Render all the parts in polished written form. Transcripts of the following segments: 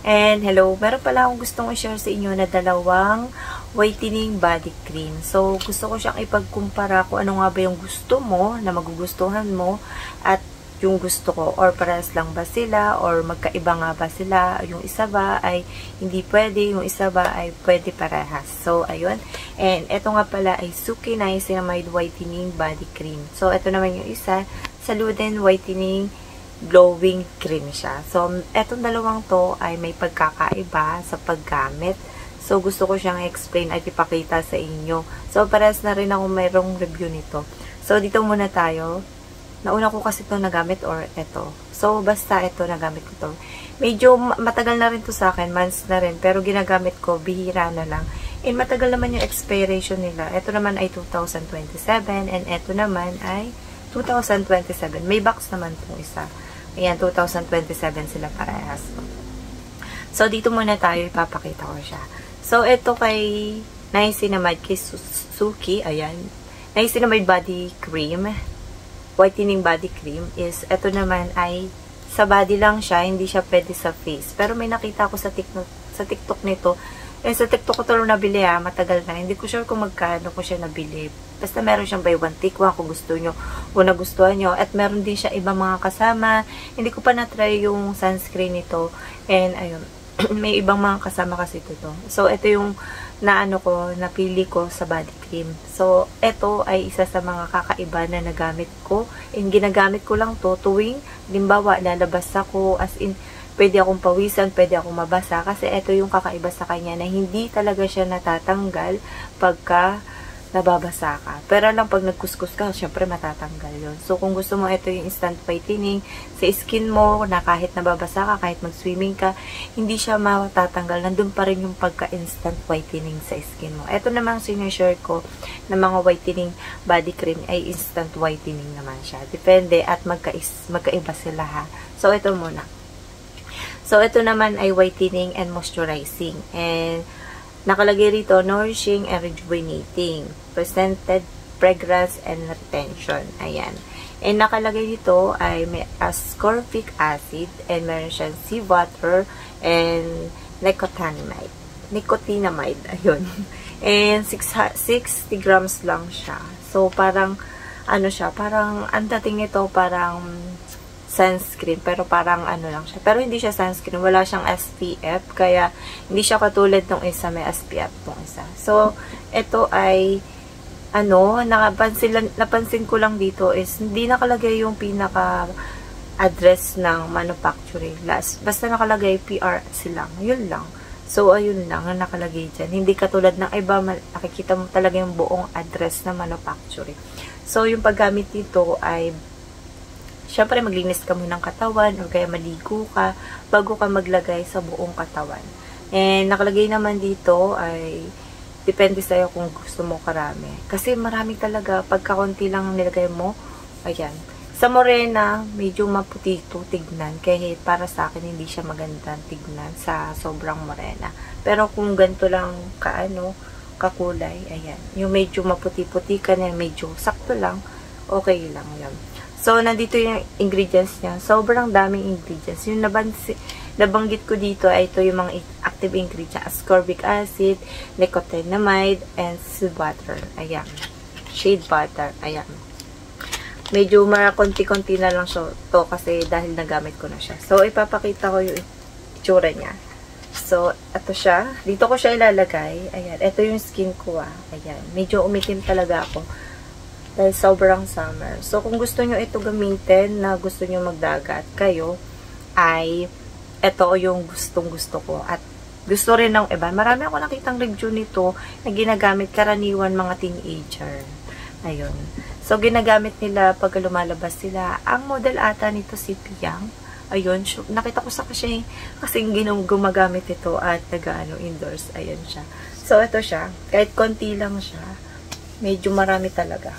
And hello, meron pala akong gustong i-share sa inyo na dalawang whitening body cream. So, gusto ko siyang ipagkumpara kung ano nga ba yung gusto mo, na magugustuhan mo, at yung gusto ko, or parehas lang ba sila, or magkaiba nga ba sila, yung isa ba ay hindi pwede, yung isa ba ay pwede parehas. So, ayun. And ito nga pala ay Suki Niacinamide Whitening Body Cream. So, ito naman yung isa, Saluden Whitening Glowing Cream siya. So, etong dalawang to ay may pagkakaiba sa paggamit. So, gusto ko siyang explain at ipakita sa inyo. So, parehas na rin ako mayroong review nito. So, dito muna tayo. Nauna ko kasi ito nagamit or ito. So, basta ito nagamit ko to. Medyo matagal na rin to sa akin, months na rin. Pero ginagamit ko, bihira na lang. And matagal naman yung expiration nila. Ito naman ay 2027 and ito naman ay 2027. May box naman itong isa. Ayan, 2027 sila parehas. So, dito muna tayo, ipapakita ko siya. So, ito kay Niacinamide, kay Suki, ayan. Niacinamide Body Cream, Whitening Body Cream is, ito naman ay sa body lang siya, hindi siya pwede sa face. Pero may nakita ko sa TikTok nito. Sa TikTok ko ito nabili matagal na. Hindi ko sure kung magkano ko siya nabili. Basta meron siyang buy one take one kung gusto nyo, kung nagustuhan nyo. At meron din siya ibang mga kasama. Hindi ko pa na-try yung sunscreen nito. And ayun, may ibang mga kasama kasi ito. So, ito yung napili ko sa body cream. So, ito ay isa sa mga kakaiba na nagamit ko. And ginagamit ko lang to tuwing, limbawa, lalabas ako, as in, pwede akong pawisan, pwede akong mabasa. Kasi ito yung kakaiba sa kanya na hindi talaga siya natatanggal pagka nababasa ka. Pero lang pag nagkuskus ka, syempre matatanggal yun. So, kung gusto mo ito yung instant whitening sa skin mo, na kahit nababasa ka, kahit mag-swimming ka, hindi siya matatanggal. Nandun pa rin yung pagka-instant whitening sa skin mo. Ito namang sinishare ko na mga whitening body cream ay instant whitening naman siya. Depende at magkaiba sila ha. So, ito muna. So, ito naman ay whitening and moisturizing. And nakalagay rito, nourishing and rejuvenating, presented fragrance and retention. Ayan. And nakalagay dito ay may ascorbic acid and meron siyang sea water and nicotinamide. Ayun. And 60 grams lang siya. So, parang, parang, ang dating nito, parang sunscreen, pero parang lang siya. Pero hindi siya sunscreen, wala siyang SPF, kaya hindi siya katulad ng isa, may SPF tong isa. So, ito ay, napansin ko lang dito is, hindi nakalagay yung pinaka-address ng manufacturing. Basta nakalagay PR silang, yun lang. So, ayun lang ang nakalagay dyan. Hindi katulad ng iba, nakikita mo talaga yung buong address ng manufacturing. So, yung paggamit dito ay syempre, maglinis ka muna ng katawan o kaya maligo ka bago ka maglagay sa buong katawan. And nakalagay naman dito ay depende sa'yo kung gusto mo karami. Kasi marami talaga, pagka-konti lang nilagay mo, ayan. Sa morena, medyo maputi ito tignan. Kaya para sa akin, hindi siya magandang tignan sa sobrang morena. Pero kung ganito lang kakulay, ayan. Yung medyo maputi-puti ka na, medyo sakto lang, okay lang yan. So, nandito yung ingredients niya. Sobrang daming ingredients. Yung nabanggit ko dito ay ito yung mga active ingredients. Ascorbic acid, nicotinamide, and sea water. Ayan. Shea butter. Ayan. Medyo konti-konti na lang siya to kasi dahil nagamit ko na siya. So, ipapakita ko yung itsura niya. So, ito siya. Dito ko siya ilalagay. Ayan. Ito yung skin ko Ayan. Medyo umitim talaga ako. Dahil sobrang summer. So, kung gusto nyo ito gamitin na gusto nyo magdagat kayo, ay ito yung gustong-gusto ko. At gusto rin ng iba. Marami ako nakitang review nito na ginagamit karaniwan mga teenager. Ayun. So, ginagamit nila pag lumalabas sila. Ang model ata nito si Piang. Ayun. Nakita ko sa kasi gumagamit ito at indoors. Ayun siya. So, ito siya. Kahit konti lang siya, medyo marami talaga.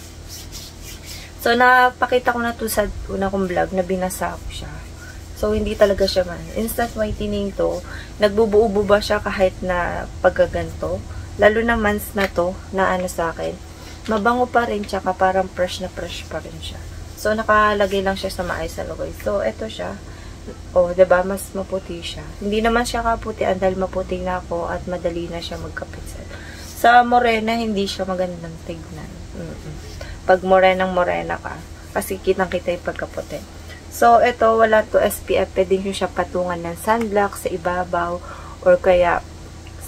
So, napakita ko na to sa una kong vlog na binasa ko siya. So, hindi talaga siya instant whitening to. Nagbubuo ba siya kahit na pagkaganto. Lalo na months na to, na sa akin. Mabango pa rin, tsaka parang fresh na fresh pa rin siya. So, nakalagay lang siya sa maayos na lagay. So, eto siya. O, diba? Mas maputi siya. Hindi naman siya kaputian dahil maputi na ako at madali na siya magkapinsel. Sa morena, hindi siya magandang tignan. Pag morenang-morena ka, kasi kitang-kita yung pagkaputi. So, ito, wala to SPF. Pwede nyo siya patungan ng sunblock sa ibabaw or kaya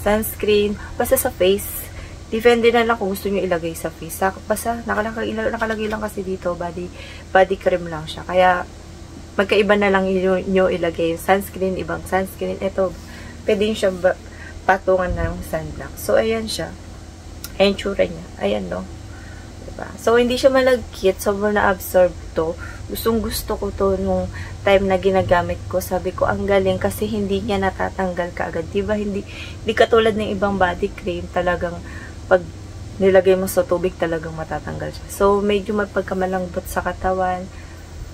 sunscreen. Basta sa face. Depende na lang kung gusto nyo ilagay sa face. Basta, nakalagay lang kasi dito, body cream lang siya. Kaya, magkaiba na lang nyo ilagay yung sunscreen, ibang sunscreen. Ito, pwede nyo siya patungan ng sunblock. So, ayan siya. Ayan tsura niya. Ayan, no? Diba? So, hindi siya malagkit. Sobrang na-absorb to. Gustong-gusto ko to nung time na ginagamit ko. Sabi ko, ang galing kasi hindi niya natatanggal kaagad. Diba? Hindi katulad ng ibang body cream. Talagang, pag nilagay mo sa tubig, talagang matatanggal siya. So, medyo magpagkamalambot sa katawan.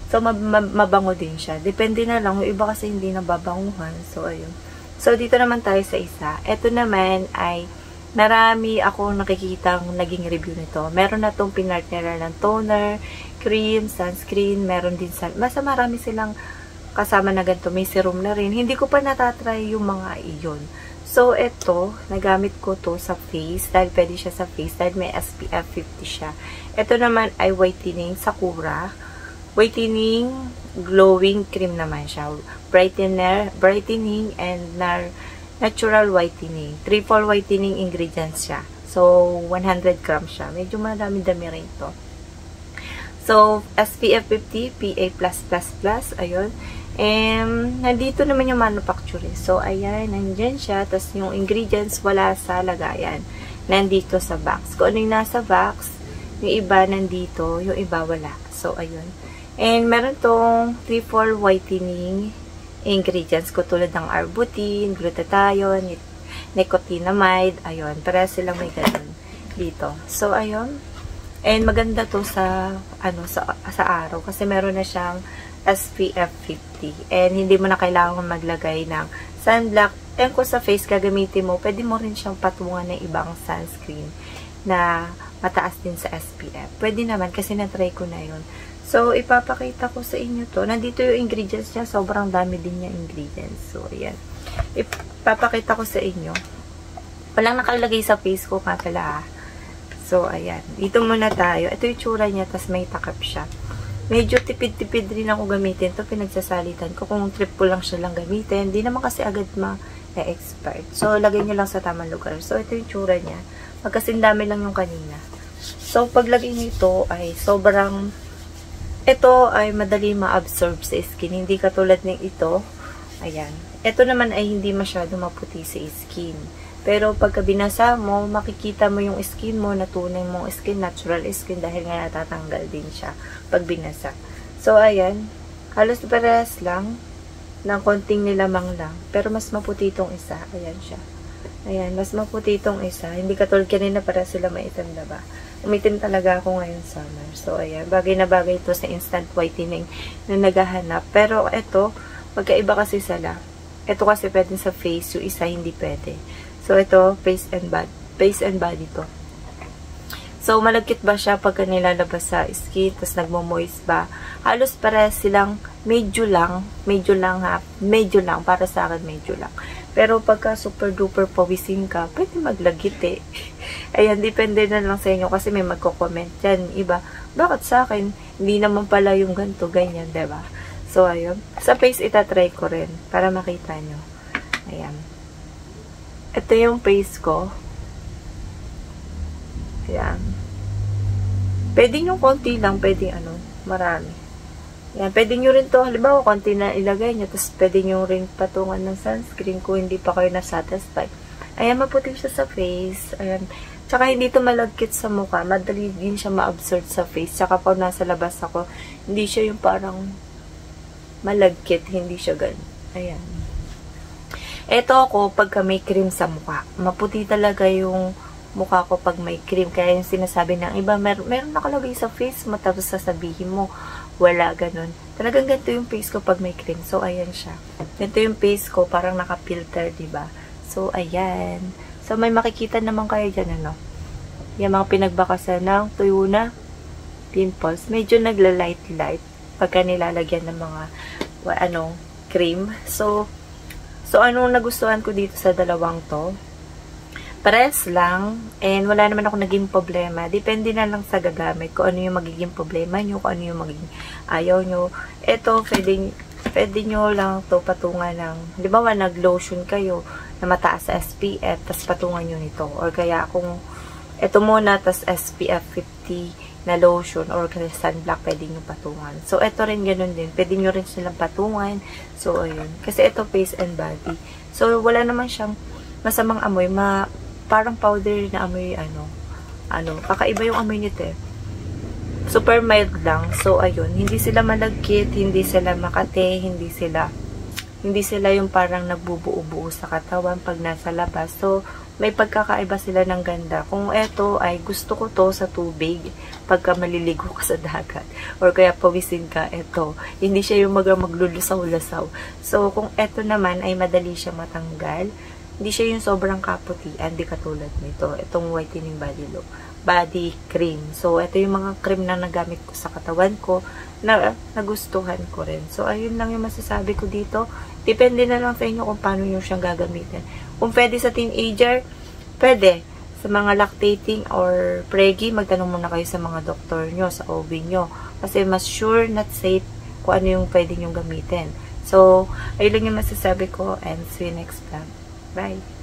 So, mabango din siya. Depende na lang. Yung iba kasi hindi nababanguhan. So, ayun. So, dito naman tayo sa isa. Ito naman ay marami ako nakikitang naging review nito. Meron na itong pinartneran ng toner, cream, sunscreen, meron din basta marami silang kasama na ganito. May serum na rin. Hindi ko pa natatry yung mga iyon. So, ito, nagamit ko to sa face dahil pwede siya sa face dahil may SPF 50 siya. Ito naman ay whitening Sakura. Whitening glowing cream naman siya. Brightening and natural whitening. Triple whitening ingredients siya. So, 100 grams siya. Medyo marami-dami rin to. So, SPF 50, PA+++, ayun. And, nandito naman yung manufacturer. So, ayan, nandyan siya. Tapos, yung ingredients, wala sa lagayan. Nandito sa box. Kung ano yung nasa box, yung iba nandito, yung iba wala. So, ayun. And, meron tong triple whitening ingredients ko tulad ng arbutin, glutathione, nicotinamide, ayun. Para silang may ganun dito. So, ayun. And maganda to sa araw kasi meron na siyang SPF 50. And hindi mo na kailangan maglagay ng sunblock. And kung sa face gagamitin mo, pwede mo rin siyang patungan ng ibang sunscreen na mataas din sa SPF. Pwede naman kasi na-try ko na yun. So, ipapakita ko sa inyo to. Nandito yung ingredients niya. Sobrang dami din niya ingredients. So, ayan. Ipapakita ko sa inyo. Walang nakalagay sa face ko nga pala. So, ayan. Dito muna tayo. Ito yung tsura niya. Tapos may takap siya. Medyo tipid-tipid rin ako gamitin. Ito pinagsasalitan ko. Kung trip ko lang siya lang gamitin. Hindi naman kasi agad ma-expert. So, lagay nyo lang sa tamang lugar. So, ito yung tsura niya. Magkasindami lang yung kanina. So, paglagay nito ay sobrang ito ay madali ma-absorb sa skin. Hindi katulad ng ito. Ayan. Ito naman ay hindi masyado maputi sa skin. Pero pagka binasa mo, makikita mo yung skin mo, tunay mong skin, natural skin dahil nga natatanggal din siya pag binasa. So, ayan. Halos parehas lang ng konting nilamang lang. Pero mas maputi itong isa. Ayan siya. Ayan. Mas maputi itong isa. Hindi katulad kanina para sila maitim, diba? Umitim talaga ako ngayon summer. So, ayan. Bagay na bagay ito sa instant whitening na naghahanap. Pero, ito, magkaiba kasi sila. Ito kasi pwede sa face. Yung isa, hindi pwede. So, ito, face and body to. So, malagkit ba siya pagka nilalabas sa skin, tapos nagmo-moist ba? Halos para silang medyo lang ha, medyo lang, para sa akin medyo lang. Pero pagka super duper pawisin ka, pwede maglagit eh. Ayan, depende na lang sa inyo kasi may magko-comment dyan. Iba, bakit sa akin, hindi naman pala yung ganito, ganyan, diba? So, ayun. Sa face, itatry ko rin para makita nyo. Ayan. Ito yung face ko. Ayan. Pwede nyo konti lang, pwede marami. Ayan, pwede nyo rin to, halimbawa, konti na ilagay nyo, tapos pwede nyo rin patungan ng sunscreen kung hindi pa kayo na-satisfied. Ayan, maputi siya sa face. Ayan. Tsaka hindi to malagkit sa mukha. Madali din siya ma-absorb sa face. Tsaka pag nasa labas ako, hindi siya yung parang malagkit. Hindi siya ganun. Ayan. Ito ako, pagka may cream sa mukha. Maputi talaga yung mukha ko pag may cream. Kaya yung sinasabi ng iba, meron nakalagay sa face mo, tapos sasabihin mo, wala, ganun. Talagang ganito yung face ko pag may cream. So, ayan siya. Ganito yung face ko, parang naka-filter, diba? So, ayan. So, may makikita naman kayo dyan, yung mga pinagbakasan ng tuyo na pimples. Medyo nagla-light-light pagka nilalagyan ng mga, cream. So anong nagustuhan ko dito sa dalawang to? Parehas lang, and wala naman ako naging problema. Depende na lang sa gagamit, kung ano yung magiging problema nyo, kung ano yung magiging ayaw nyo. Ito, pwede nyo lang to patungan ng, di ba nag-lotion kayo na mataas sa SPF, tas patungan nyo nito. Or kaya kung ito muna, tas SPF 50 na lotion, or kaya sunblock, pwede nyo patungan. So, ito rin ganun din. Pwede nyo rin silang patungan. So, ayun. Kasi ito, face and body. So, wala naman siyang masamang amoy, parang powder na amoy, kakaiba yung amoy nito eh. Super mild lang. So, ayun. Hindi sila malagkit, hindi sila makate, hindi sila yung parang nagbubuo-buo sa katawan pag nasa labas. So, may pagkakaiba sila ng ganda. Kung eto ay gusto ko to sa tubig, pagka maliligo ka sa dagat, or kaya pawisin ka, eto. Hindi siya yung maglulusaw-lasaw. So, kung eto naman ay madali siya matanggal, hindi siya yung sobrang kaputian, di katulad nito. Itong whitening body cream. So, ito yung mga cream na nagamit ko sa katawan ko na nagustuhan ko rin. So, ayun lang yung masasabi ko dito. Depende na lang sa inyo kung paano nyo siyang gagamitin. Kung pwede sa teenager, pwede. Sa mga lactating or preggy, magtanong muna kayo sa mga doktor nyo, sa OB nyo. Kasi mas sure, not safe, kung ano yung pwede nyo gamitin. So, ayun lang yung masasabi ko, and see you next time. Bye.